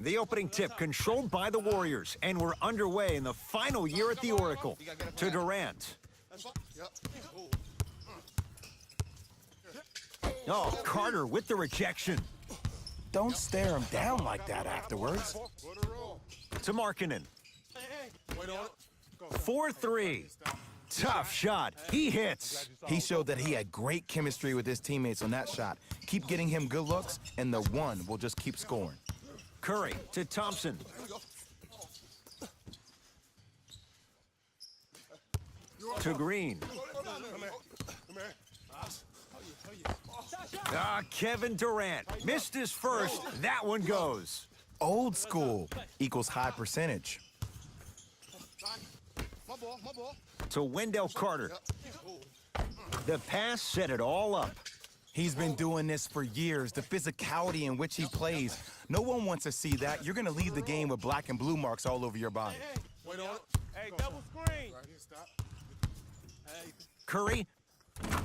The opening tip controlled by the Warriors, and we're underway in the final year at the Oracle. To Durant. Oh, Carter with the rejection. Don't stare him down like that afterwards. To Markkanen. 4-3. Tough shot. He hits. He showed that he had great chemistry with his teammates on that shot. Keep getting him good looks, and the one will just keep scoring. Curry to Thompson. To Green. Kevin Durant missed his first. That one goes. Old school equals high percentage. To Wendell Carter. The pass set it all up. He's been doing this for years. The physicality in which he plays. No one wants to see that. You're going to leave the game with black and blue marks all over your body. Hey, double screen. Curry.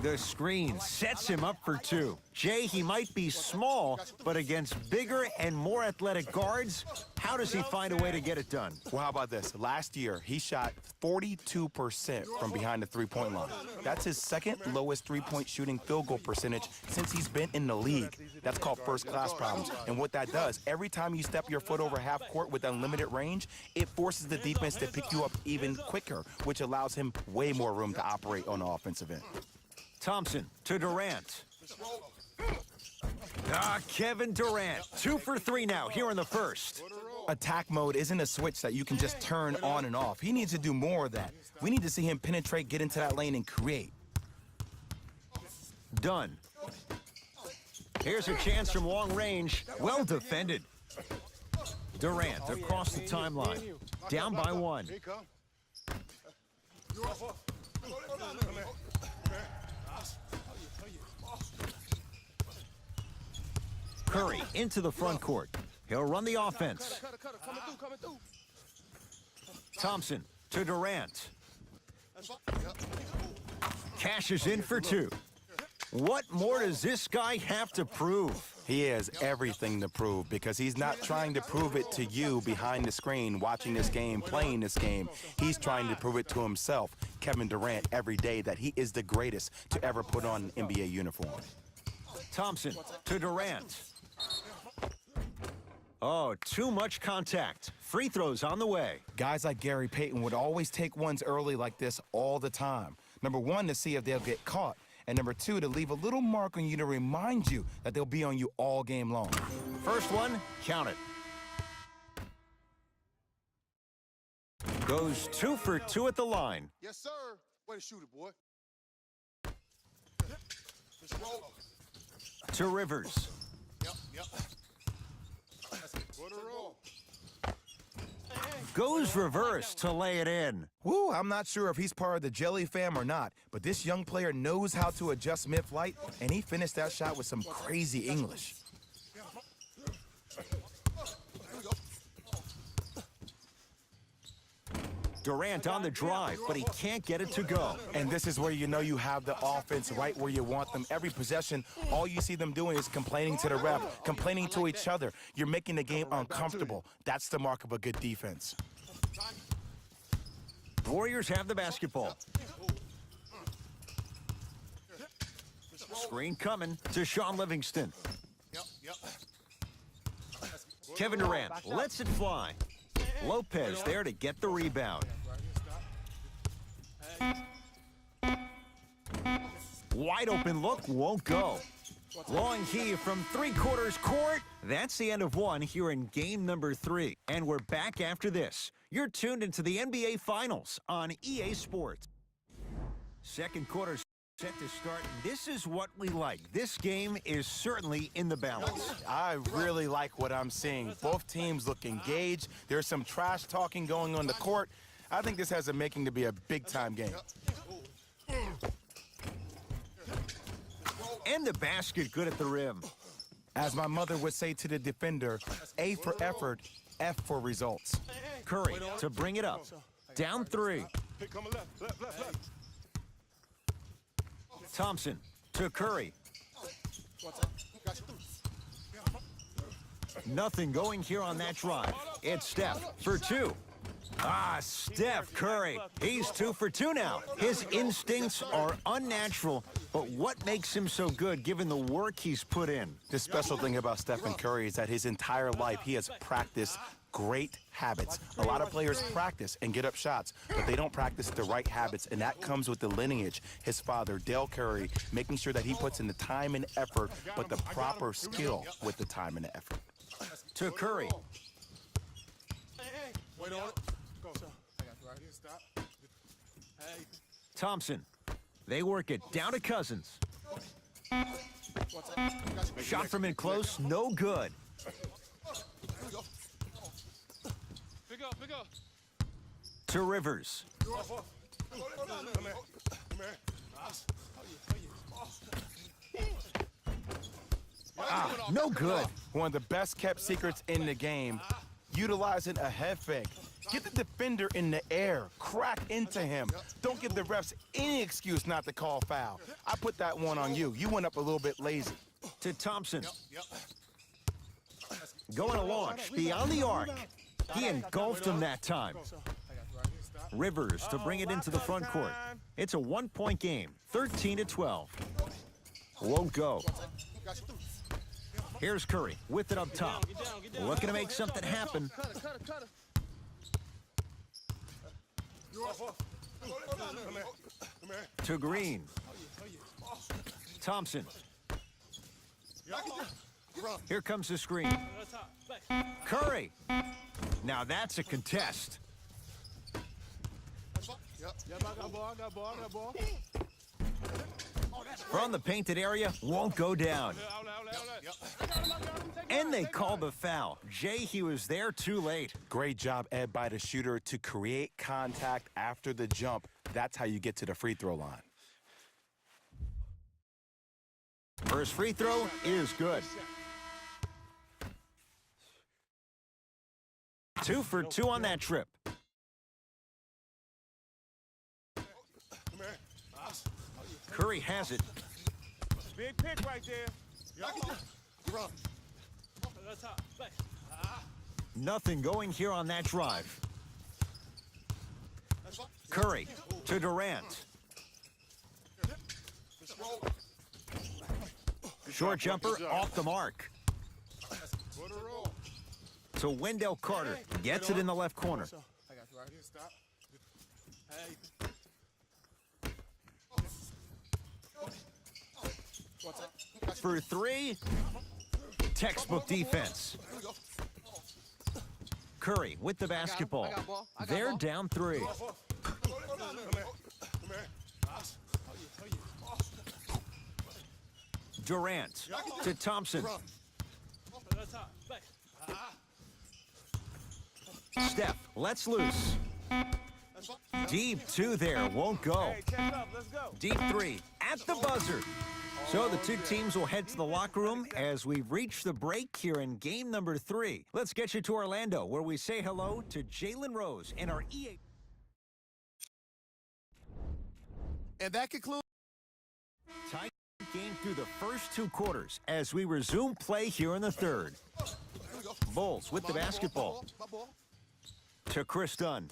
The screen sets him up for two. Jay, he might be small, but against bigger and more athletic guards, how does he find a way to get it done? Well, how about this? Last year, he shot 42% from behind the three-point line. That's his second lowest three-point shooting field goal percentage since he's been in the league. That's called first-class problems. And what that does, every time you step your foot over half court with unlimited range, it forces the defense to pick you up even quicker, which allows him way more room to operate on the offensive end. Thompson to Durant. Kevin Durant, 2 for 3 now here in the first. Attack mode isn't a switch that you can just turn on and off. He needs to do more of that. We need to see him penetrate, get into that lane, and create. Done. Here's a chance from long range. Well defended. Durant across the timeline. Down by 1. Curry into the front court. He'll run the offense. Thompson to Durant. Cashes in for 2. What more does this guy have to prove? He has everything to prove because he's not trying to prove it to you behind the screen watching this game, playing this game. He's trying to prove it to himself, Kevin Durant, every day that he is the greatest to ever put on an NBA uniform. Thompson to Durant. Oh, too much contact. Free throws on the way. Guys like Gary Payton would always take ones early like this all the time. Number 1, to see if they'll get caught. And number 2, to leave a little mark on you to remind you that they'll be on you all game long. First one, count it. Goes 2 for 2 at the line. Yes, sir. Way to shoot it, boy. To Rivers. Yep. Put her on. Goes reverse to lay it in. Woo, I'm not sure if he's part of the Jelly fam or not, but this young player knows how to adjust mid-flight, and he finished that shot with some crazy English. Durant on the drive, but he can't get it to go. And this is where you know you have the offense right where you want them. Every possession, all you see them doing is complaining to the ref, complaining to each other. You're making the game uncomfortable. That's the mark of a good defense. Warriors have the basketball. Screen coming to Shaun Livingston. Kevin Durant lets it fly. Lopez there to get the rebound. Wide open look, won't go. Long heave from three-quarters court. That's the end of one here in game number 3. And we're back after this. You're tuned into the NBA Finals on EA Sports. Second quarter set to start. This is what we like. This game is certainly in the balance. I really like what I'm seeing. Both teams look engaged. There's some trash talking going on the court. I think this has a making to be a big-time game. And the basket good at the rim. As my mother would say to the defender, A for effort, F for results. Curry to bring it up. Down 3. Thompson to Curry. Nothing going here on that drive. It's Steph for two. Steph Curry. He's 2 for 2 now. His instincts are unnatural, but what makes him so good given the work he's put in? The special thing about Stephen Curry is that his entire life he has practiced great habits. A lot of players practice and get up shots, but they don't practice the right habits, and that comes with the lineage. His father, Dale Curry, making sure that he puts in the time and effort, but the proper skill with the time and the effort. To Curry. Wait on it. Go, sir. I got you right here. Stop. Hey. Thompson. They work it down to Cousins. Shot from in close, no good. Pick up, pick up. To Rivers. No good. One of the best kept secrets in the game, utilizing a head fake. Get the defender in the air, crack into him. Don't give the refs any excuse not to call foul. I put that one on you. You went up a little bit lazy. To Thompson. Going to launch beyond the arc. He engulfed him that time. Rivers to bring it into the front court. It's a 1-point game, 13-12. Won't go. Here's Curry with it up top. Looking to make something happen. To Green. Thompson. Here comes the screen. Curry. Now that's a contest. I got ball. From the painted area, won't go down. And they call the foul. Jay, he was there too late. Great job, Ed, by the shooter to create contact after the jump. That's how you get to the free throw line. First free throw is good. 2 for 2 on that trip. Curry has it. Big pick right there. Nothing going here on that drive. Curry to Durant. Short jumper off the mark. To Wendell Carter. Gets it in the left corner. I got you right here. Stop. For 3. Textbook defense. Curry with the basketball. They're down 3. Durant to Thompson. Steph lets loose. Deep 2 there, won't go. Hey, check up, let's go. Deep 3 at the buzzer. So the two teams will head to the locker room as we reach the break here in game number 3. Let's get you to Orlando, where we say hello to Jalen Rose and our EA. And that concludes. Tight game through the first 2 quarters as we resume play here in the 3rd. Bulls with the basketball. To Chris Dunn.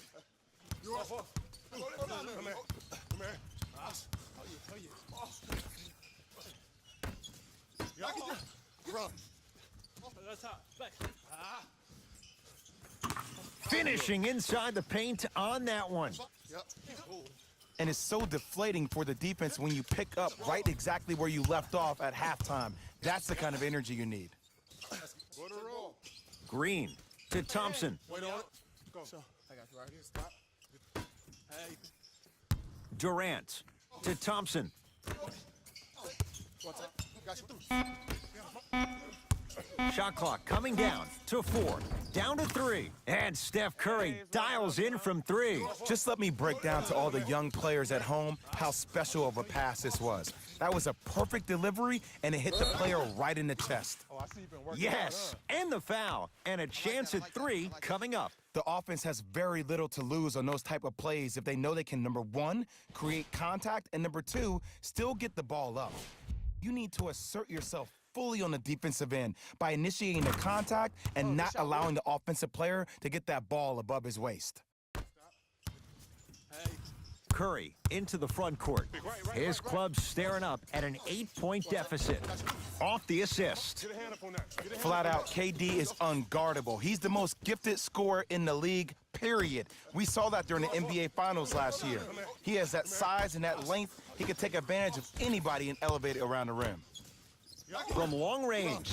Finishing inside the paint on that one. And it's so deflating for the defense when you pick up right exactly where you left off at halftime. That's the kind of energy you need. Green to Thompson. Wait on it. Go, sir. I got you right here. Stop. Durant to Thompson. Shot clock coming down to 4. Down to 3. And Steph Curry dials in from 3. Just let me break down to all the young players at home how special of a pass this was. That was a perfect delivery, and it hit the player right in the chest. Yes, and the foul. And a chance at 3 coming up. The offense has very little to lose on those type of plays if they know they can, number 1, create contact, and number 2, still get the ball up. You need to assert yourself fully on the defensive end by initiating the contact and not allowing the offensive player to get that ball above his waist. Curry into the front court. His club's staring up at an 8-point deficit. Off the assist. Get a hand up on that. Get a hand Flat out, KD is unguardable. He's the most gifted scorer in the league, period. We saw that during the NBA Finals last year. He has that size and that length. He can take advantage of anybody and elevate it around the rim. From long range.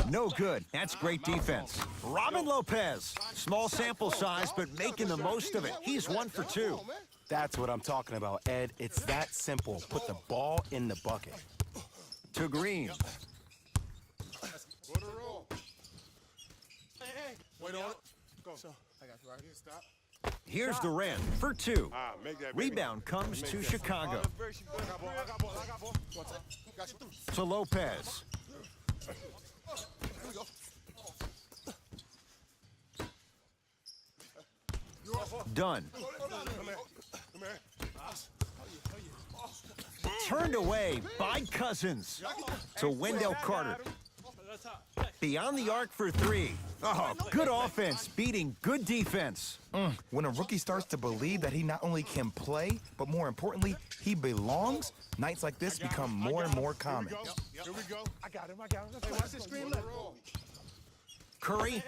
No good. That's great defense. Robin Lopez. Small sample size, but making the most of it. He's 1 for 2. That's what I'm talking about, Ed. It's that simple. Put the ball in the bucket. To Green. Put her roll. Wait on it. Go. I got you right here. Stop. Here's Durant for 2. Make that baby. Rebound comes to Chicago. I got ball. I got ball. Got you. To Lopez. Done. Turned away by Cousins. To Wendell Carter. Beyond the arc for 3. Oh, good offense beating good defense. When a rookie starts to believe that he not only can play, but more importantly, he belongs, nights like this become more and more common. Here we go. I got him. Hey, watch this screen left. Curry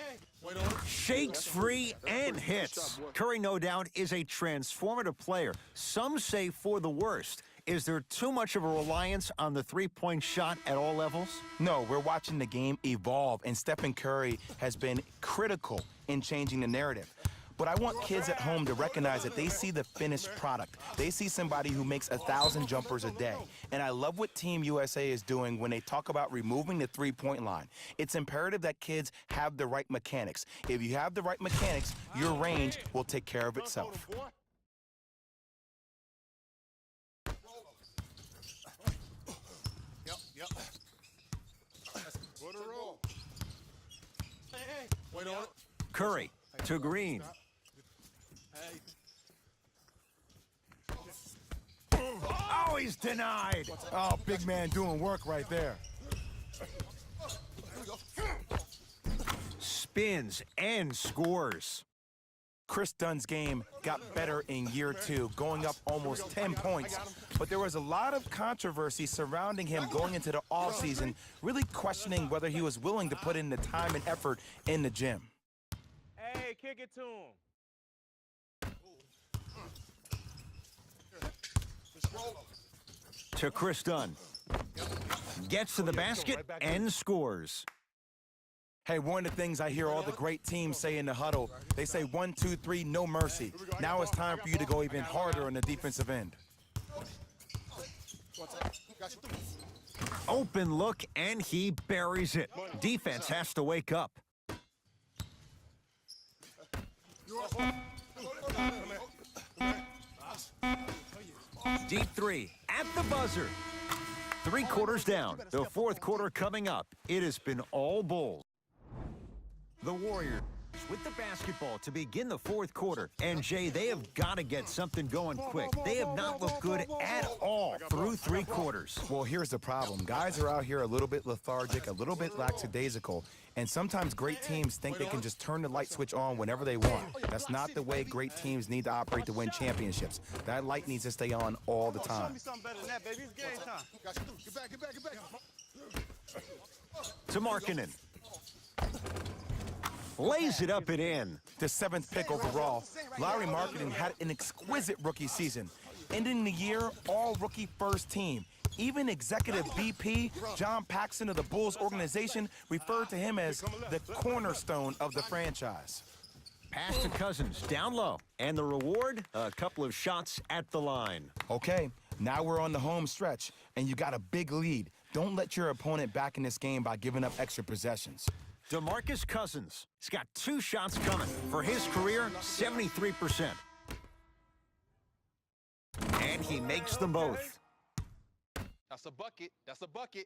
shakes free and hits. Curry, no doubt, is a transformative player. Some say for the worst. Is there too much of a reliance on the three-point shot at all levels? No, we're watching the game evolve, and Stephen Curry has been critical in changing the narrative. But I want kids at home to recognize that they see the finished product. They see somebody who makes 1,000 jumpers a day. And I love what Team USA is doing when they talk about removing the three-point line. It's imperative that kids have the right mechanics. If you have the right mechanics, your range will take care of itself. Put her roll. Wait on it. Curry to Green. Oh, he's denied. Oh, big man doing work right there. Spins and scores. Chris Dunn's game got better in year 2, going up almost 10 points. But there was a lot of controversy surrounding him going into the offseason, really questioning whether he was willing to put in the time and effort in the gym. Hey, kick it to him. To Chris Dunn. Gets to the basket and scores. Hey, one of the things I hear all the great teams say in the huddle, they say 1, 2, 3, no mercy. Now it's time for you to go even harder on the defensive end. Open look, and he buries it. Defense has to wake up. Deep 3 at the buzzer. 3 quarters down. The 4th quarter coming up. It has been all Bulls. The Warriors with the basketball to begin the 4th quarter. And, Jay, they have got to get something going quick. They have not looked good at all through 3 quarters. Well, here's the problem. Guys are out here a little bit lethargic, a little bit lackadaisical, and sometimes great teams think they can just turn the light switch on whenever they want. That's not the way great teams need to operate to win championships. That light needs to stay on all the time. Show me something better than that, baby. It's game time. Get back. To Markkanen. Lays it up and in. The 7th pick overall, Lauri Markkanen had an exquisite rookie season. Ending the year, all-rookie first team. Even executive VP John Paxson of the Bulls organization referred to him as the cornerstone of the franchise. Pass to Cousins, down low. And the reward, a couple of shots at the line. Okay, now we're on the home stretch, and you got a big lead. Don't let your opponent back in this game by giving up extra possessions. DeMarcus Cousins. He's got 2 shots coming. For his career, 73%. And he makes them both. That's a bucket. That's a bucket.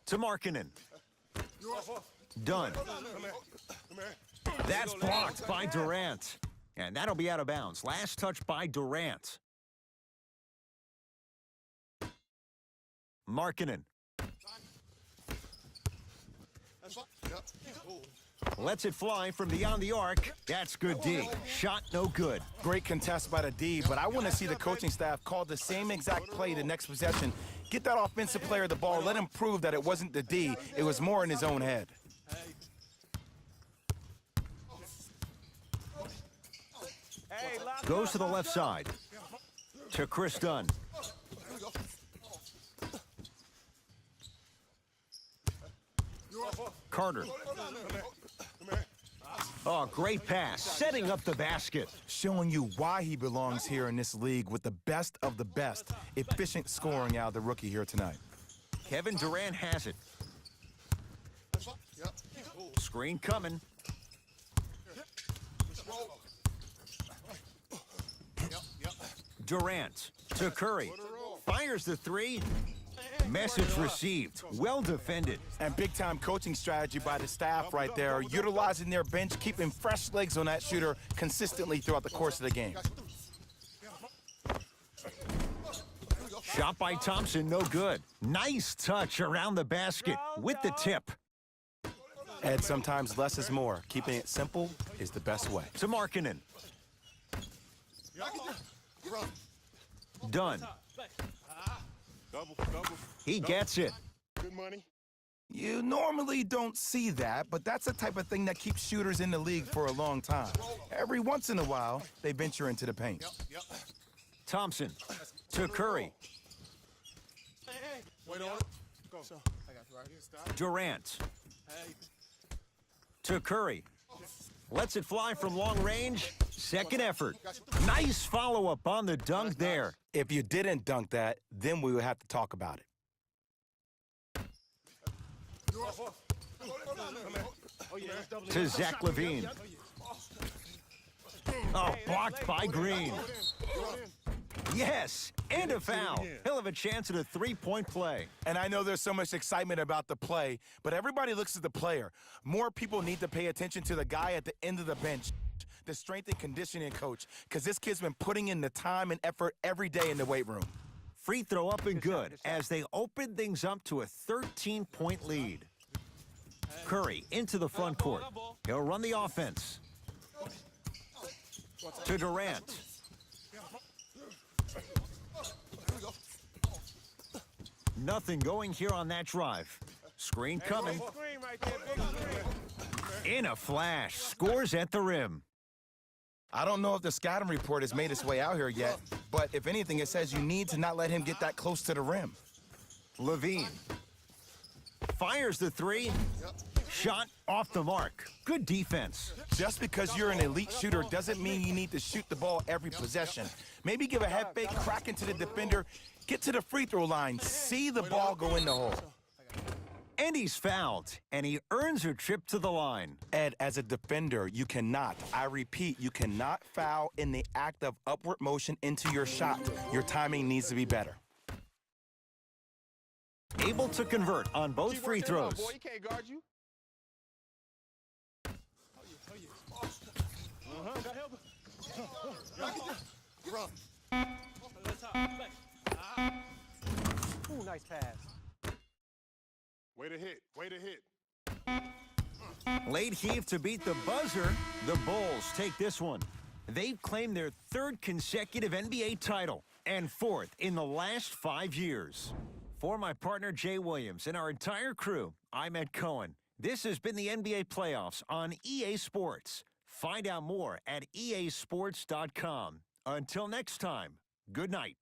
To Markkanen. Done. That's blocked by Durant. And that'll be out of bounds. Last touch by Durant. Markkanen That's fine. Yep. Ooh. lets it fly from beyond the arc. That's good D. Shot no good. Great contest by the D, but I want to see the coaching staff call the same exact play the next possession. Get that offensive player the ball. Let him prove that it wasn't the D. It was more in his own head. Hey, lock Goes up, to the lock left up. side. To Chris Dunn. Carter. Oh, great pass. Setting up the basket. Showing you why he belongs here in this league with the best of the best. Efficient scoring out of the rookie here tonight. Kevin Durant has it. That's fine. Yep. Ooh. Screen coming. Yep. Durant to Curry. Fires the three. Message received. Well defended. And big-time coaching strategy by the staff right there, utilizing their bench, keeping fresh legs on that shooter consistently throughout the course of the game. Shot by Thompson, no good. Nice touch around the basket with the tip. Ed, sometimes less is more. Keeping it simple is the best way. To Markkanen. Run. Dunn. Double. He gets it. Good money. You normally don't see that, but that's the type of thing that keeps shooters in the league for a long time. Every once in a while, they venture into the paint. Yep. Thompson to Curry. Wait on it. Go. I got you right here. Stop. Durant Hey. to Curry. Lets it fly from long range. Second effort. Nice follow-up on the dunk there. If you didn't dunk that, then we would have to talk about it. To Zach LaVine. Oh, blocked by Green. Yes, and a foul. He'll have a chance at a three-point play. And I know there's so much excitement about the play, but everybody looks at the player. More people need to pay attention to the guy at the end of the bench, the strength and conditioning coach, because this kid's been putting in the time and effort every day in the weight room. Free throw up and good as they open things up to a 13-point lead. Curry into the front court. He'll run the offense. To Durant. Nothing going here on that drive. Screen coming. Big screen right there, big screen. In a flash. Scores at the rim. I don't know if the scouting report has made its way out here yet, but if anything, it says you need to not let him get that close to the rim. LaVine. Fires the three. Shot off the mark. Good defense. Just because you're an elite shooter doesn't mean you need to shoot the ball every possession. Maybe give a head fake, crack into the defender, get to the free throw line, see the ball go in the hole. And he's fouled, and he earns a trip to the line. Ed, as a defender, you cannot, I repeat, you cannot foul in the act of upward motion into your shot. Your timing needs to be better. Able to convert on both Keep free working him out, throws. boy. He can't guard you. Run. Ooh, nice pass. Way to hit. Late heave to beat the buzzer. The Bulls take this one. They've claimed their third consecutive NBA title and fourth in the last 5 years. For my partner Jay Williams and our entire crew, I'm Ed Cohen. This has been the NBA playoffs on EA Sports. Find out more at easports.com. Until next time, good night.